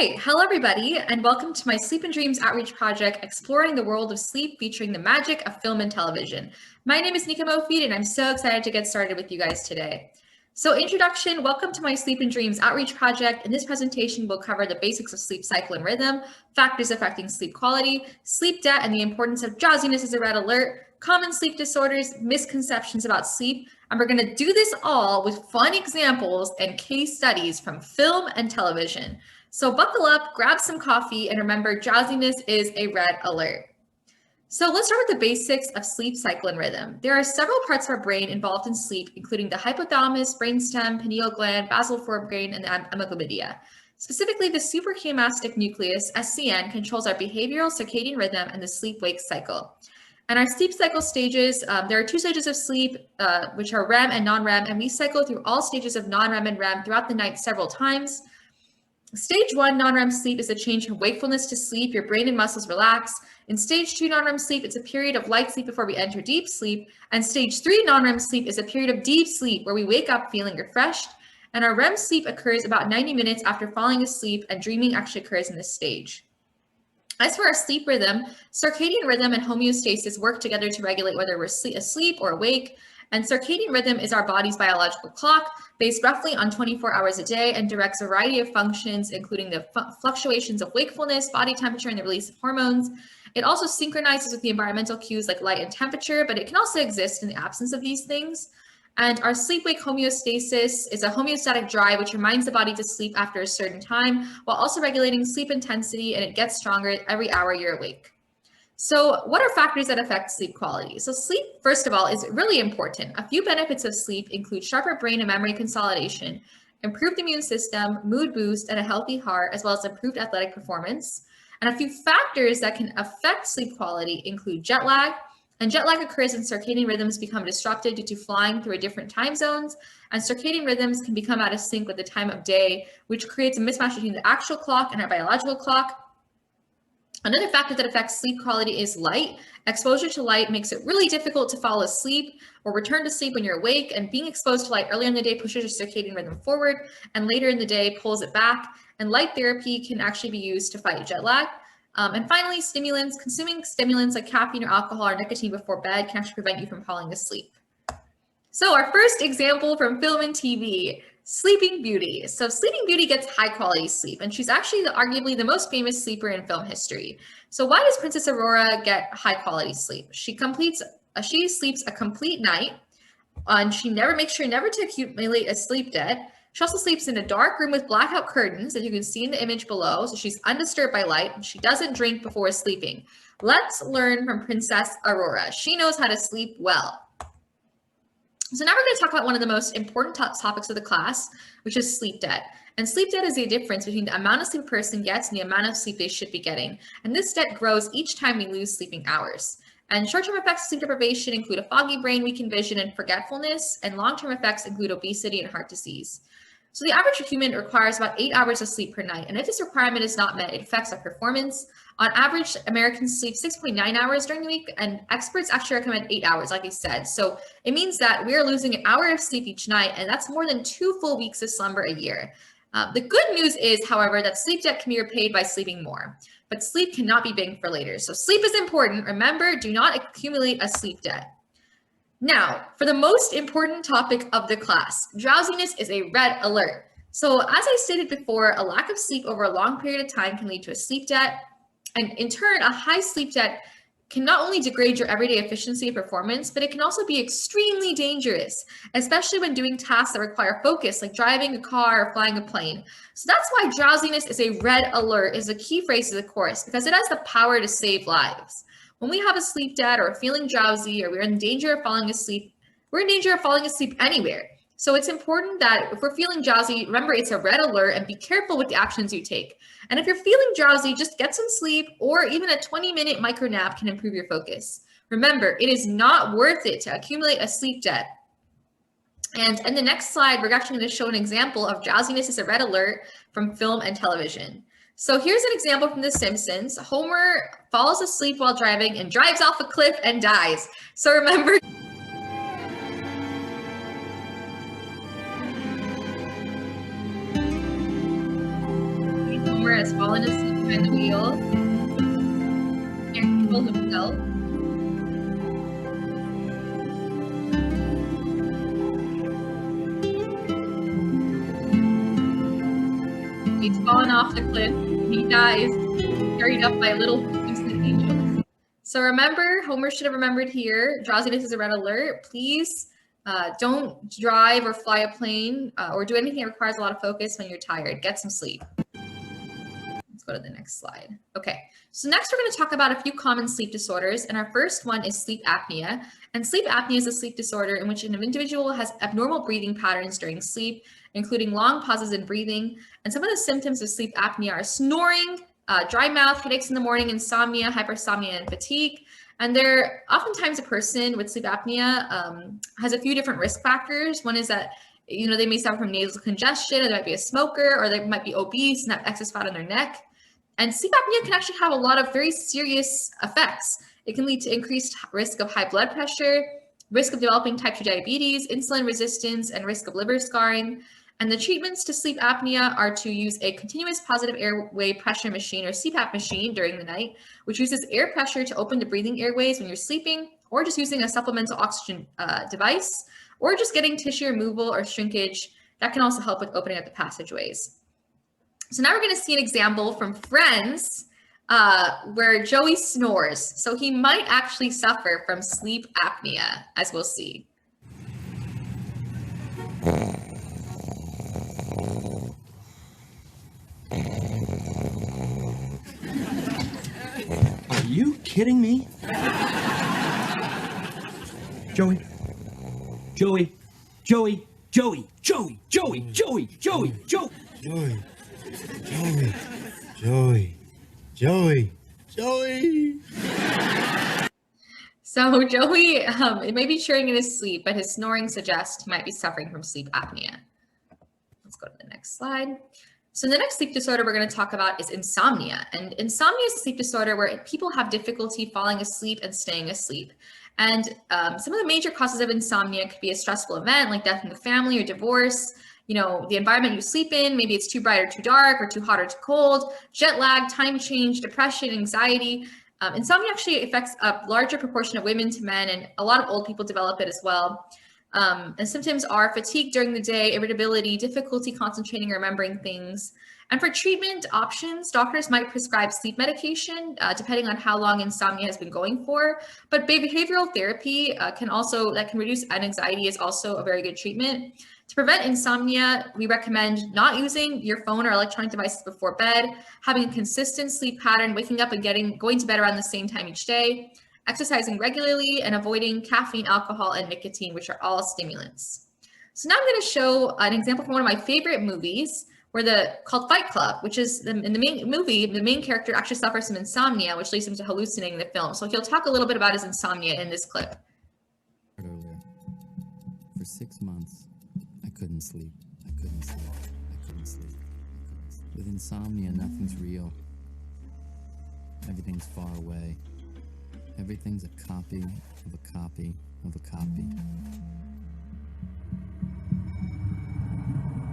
Great. Hello, everybody, and welcome to my Sleep and Dreams Outreach Project, exploring the world of sleep featuring the magic of film and television. My name is Nikka Mofid, and I'm so excited to get started with you guys today. So introduction, welcome to my Sleep and Dreams Outreach Project. In this presentation, we'll cover the basics of sleep cycle and rhythm, factors affecting sleep quality, sleep debt and the importance of drowsiness as a red alert, common sleep disorders, misconceptions about sleep, and we're gonna do this all with fun examples and case studies from film and television. So buckle up, grab some coffee, and remember, drowsiness is a red alert. So let's start with the basics of sleep cycle and rhythm. There are several parts of our brain involved in sleep, including the hypothalamus, brainstem, pineal gland, basal forebrain, and the amygdala. Specifically, the suprachiasmatic nucleus, SCN, controls our behavioral circadian rhythm and the sleep-wake cycle. And our sleep cycle stages, there are two stages of sleep, which are REM and non-REM, and we cycle through all stages of non-REM and REM throughout the night several times. Stage 1 non-REM sleep is a change from wakefulness to sleep. Your brain and muscles relax. In stage 2 non-REM sleep, it's a period of light sleep before we enter deep sleep. And stage 3 non-REM sleep is a period of deep sleep where we wake up feeling refreshed. And our REM sleep occurs about 90 minutes after falling asleep, and dreaming actually occurs in this stage. As for our sleep rhythm, circadian rhythm and homeostasis work together to regulate whether we're asleep or awake. And circadian rhythm is our body's biological clock, based roughly on 24 hours a day, and directs a variety of functions, including the fluctuations of wakefulness, body temperature, and the release of hormones. It also synchronizes with the environmental cues like light and temperature, but it can also exist in the absence of these things. And our sleep-wake homeostasis is a homeostatic drive which reminds the body to sleep after a certain time, while also regulating sleep intensity, and it gets stronger every hour you're awake. So what are factors that affect sleep quality? So sleep, first of all, is really important. A few benefits of sleep include sharper brain and memory consolidation, improved immune system, mood boost, and a healthy heart, as well as improved athletic performance. And a few factors that can affect sleep quality include jet lag. And jet lag occurs when circadian rhythms become disrupted due to flying through different time zones. And circadian rhythms can become out of sync with the time of day, which creates a mismatch between the actual clock and our biological clock. Another factor that affects sleep quality is light. Exposure to light makes it really difficult to fall asleep or return to sleep when you're awake, and being exposed to light earlier in the day pushes your circadian rhythm forward, and later in the day pulls it back. And light therapy can actually be used to fight jet lag. And finally, stimulants. Consuming stimulants like caffeine or alcohol or nicotine before bed can actually prevent you from falling asleep. So our first example from film and TV, Sleeping Beauty. So Sleeping Beauty gets high quality sleep, and she's actually arguably the most famous sleeper in film history. So why does Princess Aurora get high quality sleep? She sleeps a complete night, and she makes sure never to accumulate a sleep debt. She also sleeps in a dark room with blackout curtains, as you can see in the image below. So she's undisturbed by light, and she doesn't drink before sleeping. Let's learn from Princess Aurora. She knows how to sleep well. So now we're going to talk about one of the most important topics of the class, which is sleep debt. And sleep debt is the difference between the amount of sleep a person gets and the amount of sleep they should be getting. And this debt grows each time we lose sleeping hours. And short-term effects of sleep deprivation include a foggy brain, weakened vision, and forgetfulness. And long-term effects include obesity and heart disease. So the average human requires about 8 hours of sleep per night. And if this requirement is not met, it affects our performance. On average, Americans sleep 6.9 hours during the week, and experts actually recommend 8 hours, like I said. So it means that we're losing an hour of sleep each night, and that's more than 2 full weeks of slumber a year. The good news is, however, that sleep debt can be repaid by sleeping more, but sleep cannot be banked for later. So sleep is important. Remember, do not accumulate a sleep debt. Now, for the most important topic of the class, drowsiness is a red alert. So as I stated before, a lack of sleep over a long period of time can lead to a sleep debt. And in turn, a high sleep debt can not only degrade your everyday efficiency and performance, but it can also be extremely dangerous, especially when doing tasks that require focus, like driving a car or flying a plane. So that's why drowsiness is a red alert is a key phrase of the course, because it has the power to save lives. When we have a sleep debt or feeling drowsy or we're in danger of falling asleep, we're in danger of falling asleep anywhere. So it's important that if we're feeling drowsy, remember it's a red alert, and be careful with the actions you take. And if you're feeling drowsy, just get some sleep, or even a 20-minute micro nap can improve your focus. Remember, it is not worth it to accumulate a sleep debt. And in the next slide, we're actually going to show an example of drowsiness as a red alert from film and television. So here's an example from The Simpsons. Homer falls asleep while driving and drives off a cliff and dies. So remember, driver has fallen asleep behind the wheel. Can't control himself. He's fallen off the cliff. He dies, carried up by little innocent angels. So remember, Homer should have remembered here, drowsiness is a red alert. Please don't drive or fly a plane or do anything that requires a lot of focus when you're tired. Get some sleep. Let's go to the next slide. Okay, so next we're going to talk about a few common sleep disorders, and our first one is sleep apnea. And sleep apnea is a sleep disorder in which an individual has abnormal breathing patterns during sleep, including long pauses in breathing. And some of the symptoms of sleep apnea are snoring, dry mouth, headaches in the morning, insomnia, hypersomnia, and fatigue. And they're oftentimes a person with sleep apnea has a few different risk factors. One is that they may suffer from nasal congestion, or they might be a smoker, or they might be obese and have excess fat on their neck. And sleep apnea can actually have a lot of very serious effects. It can lead to increased risk of high blood pressure, risk of developing type 2 diabetes, insulin resistance, and risk of liver scarring. And the treatments to sleep apnea are to use a continuous positive airway pressure machine, or CPAP machine, during the night, which uses air pressure to open the breathing airways when you're sleeping, or just using a supplemental oxygen device, or just getting tissue removal or shrinkage. That can also help with opening up the passageways. So now we're going to see an example from Friends where Joey snores. So he might actually suffer from sleep apnea, as we'll see. Are you kidding me? Joey. Joey. Joey. Joey. Joey. Joey. Joey. Joey. Joey. Joey. Joey. Joey. Joey. Joey. So Joey, it may be cheering in his sleep, but his snoring suggests he might be suffering from sleep apnea. Let's go to the next slide. So the next sleep disorder we're going to talk about is insomnia. And insomnia is a sleep disorder where people have difficulty falling asleep and staying asleep. And some of the major causes of insomnia could be a stressful event like death in the family or divorce, the environment you sleep in, maybe it's too bright or too dark or too hot or too cold, jet lag, time change, depression, anxiety. Insomnia actually affects a larger proportion of women to men, and a lot of old people develop it as well. And symptoms are fatigue during the day, irritability, difficulty concentrating or remembering things. And for treatment options, doctors might prescribe sleep medication, depending on how long insomnia has been going for. But behavioral therapy can reduce anxiety, is also a very good treatment. To prevent insomnia, we recommend not using your phone or electronic devices before bed, having a consistent sleep pattern, waking up and going to bed around the same time each day, exercising regularly, and avoiding caffeine, alcohol, and nicotine, which are all stimulants. So now I'm going to show an example from one of my favorite movies, called Fight Club, which is in the main movie, the main character actually suffers from insomnia, which leads him to hallucinating the film. So he'll talk a little bit about his insomnia in this clip. Earlier, for 6 months, I couldn't sleep. I couldn't sleep. I couldn't sleep. With insomnia, nothing's real. Everything's far away. Everything's a copy of a copy of a copy.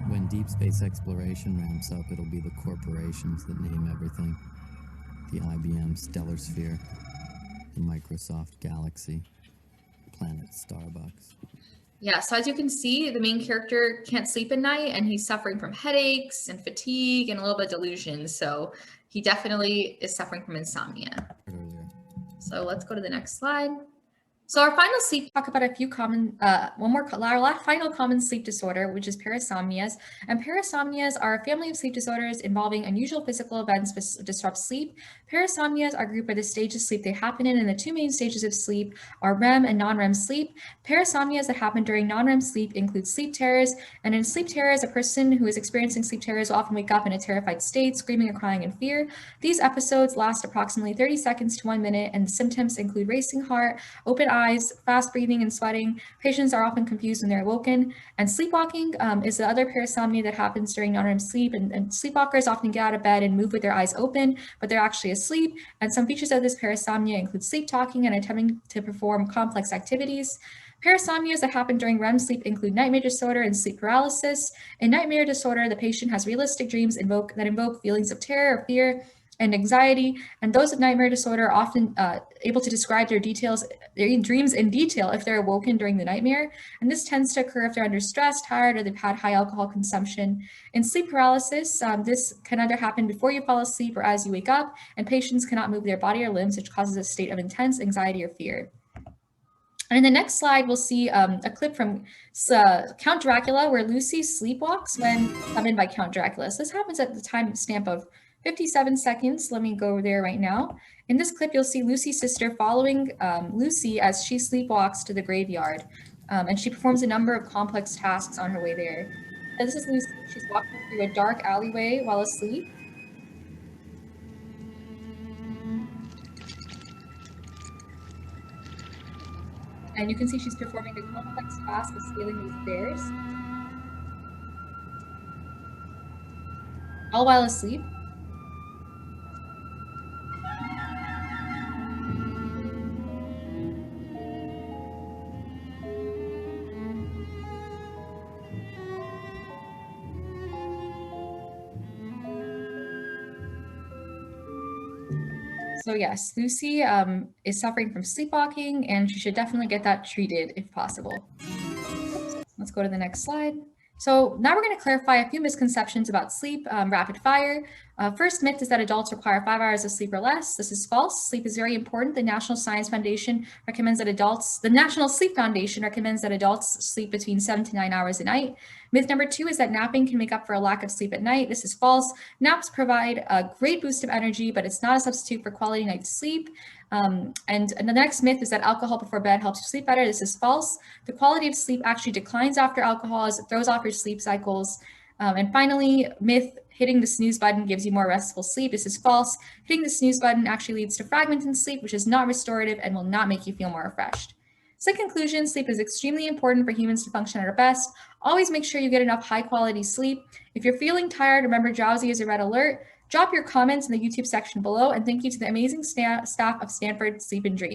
When deep space exploration ramps up, it'll be the corporations that name everything. The IBM Stellar Sphere, the Microsoft Galaxy, Planet Starbucks. Yeah, so as you can see, the main character can't sleep at night, and he's suffering from headaches and fatigue and a little bit of delusion. So he definitely is suffering from insomnia. So let's go to the next slide. So our final sleep, talk about a few common, our final common sleep disorder, which is parasomnias. And parasomnias are a family of sleep disorders involving unusual physical events that disrupt sleep. Parasomnias are grouped by the stage of sleep they happen in, and the two main stages of sleep are REM and non-REM sleep. Parasomnias that happen during non-REM sleep include sleep terrors, and in sleep terrors, a person who is experiencing sleep terrors will often wake up in a terrified state, screaming or crying in fear. These episodes last approximately 30 seconds to 1 minute, and the symptoms include racing heart, open eyes, fast breathing and sweating. Patients are often confused when they're awoken. And sleepwalking is the other parasomnia that happens during non-REM sleep. And sleepwalkers often get out of bed and move with their eyes open, but they're actually asleep. And some features of this parasomnia include sleep talking and attempting to perform complex activities. Parasomnias that happen during REM sleep include nightmare disorder and sleep paralysis. In nightmare disorder, the patient has realistic dreams that invoke feelings of terror, fear, and anxiety. And those with nightmare disorder are often able to describe their dreams in detail if they're awoken during the nightmare. And this tends to occur if they're under stress, tired, or they've had high alcohol consumption. In sleep paralysis, this can either happen before you fall asleep or as you wake up, and patients cannot move their body or limbs, which causes a state of intense anxiety or fear. And in the next slide, we'll see a clip from Count Dracula, where Lucy sleepwalks when summoned by Count Dracula. So this happens at the time stamp of 57 seconds. Let me go there right now. In this clip, you'll see Lucy's sister following Lucy as she sleepwalks to the graveyard. And she performs a number of complex tasks on her way there. And this is Lucy. She's walking through a dark alleyway while asleep. And you can see she's performing the complex task of scaling these stairs, all while asleep. So yes, Lucy is suffering from sleepwalking, and she should definitely get that treated if possible. Let's go to the next slide. So now we're going to clarify a few misconceptions about sleep, rapid fire. First myth is that adults require 5 hours of sleep or less. This is false. Sleep is very important. The National Sleep Foundation recommends that adults sleep between 7 to 9 hours a night. Myth number 2 is that napping can make up for a lack of sleep at night. This is false. Naps provide a great boost of energy, but it's not a substitute for quality night's sleep. And the next myth is that alcohol before bed helps you sleep better. This is false. The quality of sleep actually declines after alcohol as it throws off your sleep cycles. And finally, myth, hitting the snooze button gives you more restful sleep. This is false. Hitting the snooze button actually leads to fragmented sleep, which is not restorative and will not make you feel more refreshed. So in conclusion, sleep is extremely important for humans to function at our best. Always make sure you get enough high quality sleep. If you're feeling tired, remember drowsy is a red alert. Drop your comments in the YouTube section below, and thank you to the amazing staff of Stanford Sleep and Dream.